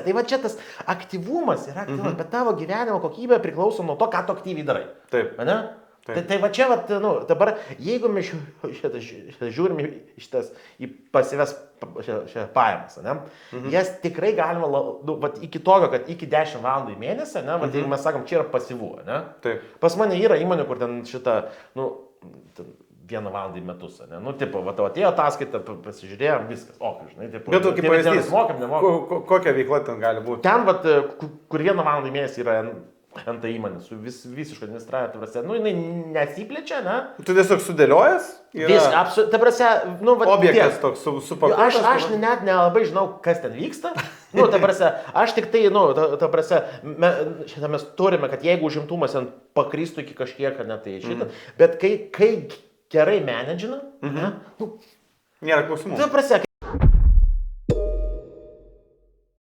Tai va čia tas aktyvumas yra aktyvumas, bet tavo gyvenimo kokybė priklauso nuo to, ką tu aktyviai darai. Taip. Ane? Tai va čia, dabar, jeigu mes žiūrim į pasyves pajamas, jas tikrai galima, iki tokio, kad iki 10 valandų į mėnesį, jeigu mes sakom, čia yra pasyvu, pas mane yra įmonė, kur ten ten 1 valandą į metus, atėjo ataskaita, pasižiūrėjom, viskas, žinai, bet tu kaip pavyzdys, kokia veikla ten gali būti? Ten, kur 1 valandą į mėnesį yra NT įmonė su visiškai administracija, jinai nesiplečia, ne? Tu tiesiog sudėliojas? Viską, ta prasme, objektas toks supakuotas. Aš net nelabai žinau, kas ten vyksta. Ta prasme, aš tik tai, ta prasme, šitą mes turime, kad jeigu užimtumas ten pakristų iki kažkiek, ar ne, tai šitą, bet kai gerai menedžina, nėra klausimų. Ta prasme,